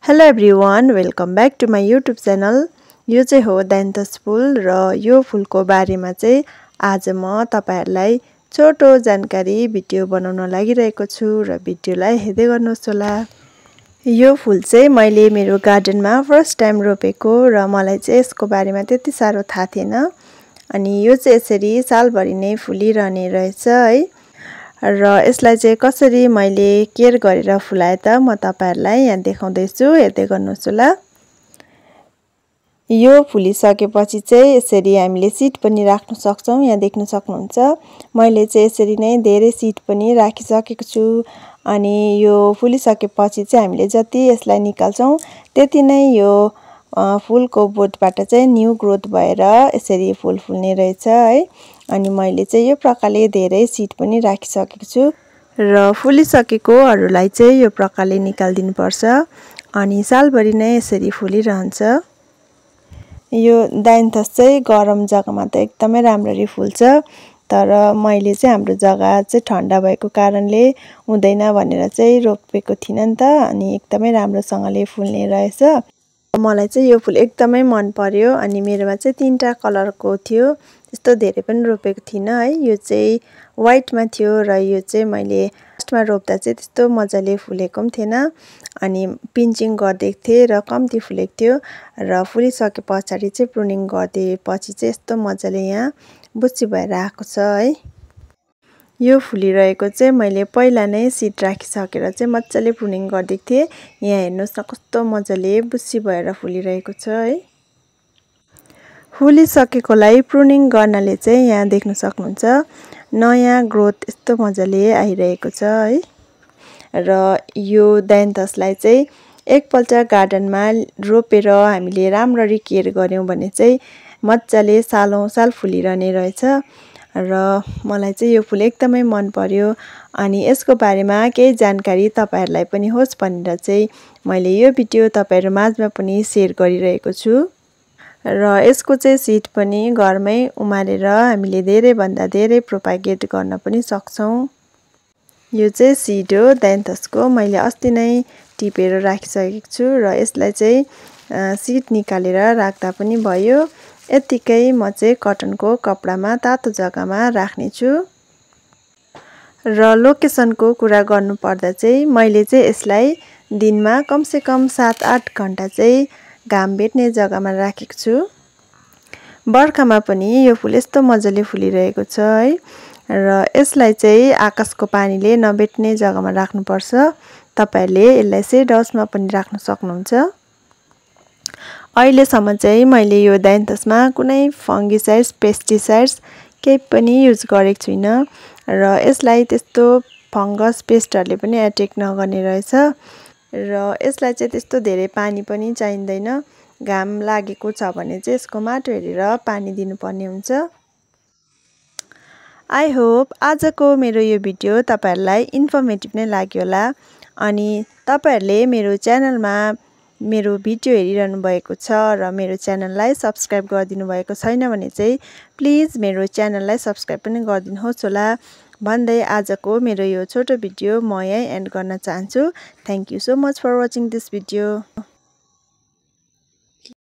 Hello everyone, welcome back to my YouTube channel. यो चाहिँ हो दाइन्थस फुल र यो फुलको बारेमा चाहिँ आज म तपाईहरुलाई छोटो जानकारी भिडियो बनाउन लागिरहेको छु र भिडियोलाई हेर्दै गर्नुहोस् होला। यो फुल चाहिँ मैले मेरो गार्डनमा फर्स्ट टाइम रोपेको र मलाई चाहिँ यसको बारेमा त्यति साह्रो थाहा थिएन। अनि यो चाहिँ यसरी सालभरि नै फुलिरहने रहेछ है। र यसलाई चाहिँ कसरी मैले केयर गरेर फुलाए त म तपाईहरुलाई यहाँ देखाउँदै छु, हेर्दै गर्नुहोस् होला। यो फुलिसकेपछि चाहिँ यसरी हामीले सिड पनि राख्न सक्छौं। यहाँ देख्न सक्नुहुन्छ मैले चाहिँ यसरी नै धेरै सिड पनि राखिसकेको छु। अनि यो फुलिसकेपछि चाहिँ हामीले जति यसलाई निकाल्छौं त्यति नै यो फुलको बोटबाट चाहिँ न्यू ग्रोथ भएर यसरी फुल फुल्ने रहेछ है। अनि मैले चाहिँ यो प्रकारले धेरै सिड पनि राखिसकेको छु र फुलिसकेकोहरुलाई चाहिँ यो प्रकारले निकाल्दिनु पर्छ। अनि सालभरि नै यसरी फुलिरहन्छ। यो दाइन्थस चाहिँ गरम जग्गामा त एकदमै राम्ररी फुल्छ, तर मैले चाहिँ हाम्रो जग्गा चाहिँ ठण्डा भएको कारणले हुँदैन भनेर चाहिँ रोपेको थिइन नि त। अनि एकदमै राम्रोसँगले फुल्ने रहेछ। मलाई चाहिँ यो फुल एकदमै मन पर्यो। अनि मेरोमा चाहिँ तीनटा कलरको थियो, त्यस्तो धेरै पनि रोपेको थिइन है। यो चाहिँ व्हाइटमा थियो र यो चाहिँ मैले फर्स्टमा रोप्दा चाहिँ त्यस्तो मजाले फुलेको पनि थिएन। अनि पिन्चिङ गर्दै थिए र कम्ती फुलेको थियो र फुलिसके पछाडी चाहिँ प्रुनिङ गर्दिएपछि चाहिँ यस्तो मजाले यहाँ बुच्ची भएर आएको छ है। यो फुलिरहेको चाहिँ मैले पहिला नै सिड राखिसकेर चाहिँ मजाले प्रुनिङ गर्दिएको थिएँ। यहाँ हेर्नुहोस् न कस्तो मजाले बुच्ची भएर फुलिरहेको छ है। फुलिसकेकोलाई प्रुनिङ गर्नाले चाहिँ यहाँ देख्न सक्नुहुन्छ नयाँ ग्रोथ यस्तो मजाले आइरहेको छ है। र यो दाइन्थसलाई चाहिँ एकपल्ट गार्डनमा रोपेर हामीले राम्ररी केयर गर्यौं भने चाहिँ मजाले सालौं साल फुलिरहने रहेछ। र मलाई चाहिँ यो फुल एकदमै मन पर्यो। अनि यसको बारेमा केही जानकारी तपाईहरुलाई पनि होस् भनेर चाहिँ मैले यो भिडियो तपाईहरु माझमा पनि शेयर गरिरहेको छु। र यसको चाहिँ सिड पनि घरमै उमारेर हामीले धेरै भन्दा धेरै प्रोपागेट गर्न पनि सक्छौं। यो चाहिँ सिड हो दाइन्थसको, मैले अस्ति नै टिपेर राखिसकेको छु र यसलाई चाहिँ सिड निकालेर राख्दा पनि भयो। यतिकै म चाहिँ कटनको कपडामा तातो जग्गामा राख्ने छु। र लोकेसनको कुरा गर्नु पर्दा चाहिँ मैले चाहिँ यसलाई दिनमा कमसे कम 7-8 घण्टा चाहिँ घाम भेट्ने जग्गामा राखेको छु। बर्खामा पनि यो फुल यस्तो मजाले फुलिरहेको छ है। र यसलाई चाहिँ आकाशको पानीले नभेट्ने जग्गामा राख्नुपर्छ। तपाईहरुले यसलाई सेड हाउसमा पनि राख्न सक्नुहुन्छ। अहिलेसम्म चाहिँ मैले यो दाइन्थसमा कुनै फंगिसाइड्स पेस्टिसाइड्स केही पनि युज गरेको छैन र यसलाई त्यस्तो फंगस पेस्टहरुले पनि अट्याक नगर्ने रहेछ। र यसलाई चाहिँ त्यस्तो धेरै पानी पनि चाहिँदैन। घाम लागेको छ भने चाहिँ यसको माटो हेरेर पानी दिनुपर्ने हुन्छ। आई होप आजको मेरो यो भिडियो तपाईहरुलाई इन्फर्मेटिभ नै लाग्यो होला। अनि तपाईहरुले मेरो च्यानलमा मेरो भिडियो हेरिरहनु भएको छ र मेरो च्यानललाई सब्स्क्राइब गरिदिनु भएको छैन भने चाहिँ प्लिज मेरो च्यानललाई सब्स्क्राइब पनि गरिदिनुहोस् होला भन्दै आजको मेरो यो छोटो भिडियो म यही एन्ड गर्न चाहन्छु। Thank you so much for watching this video.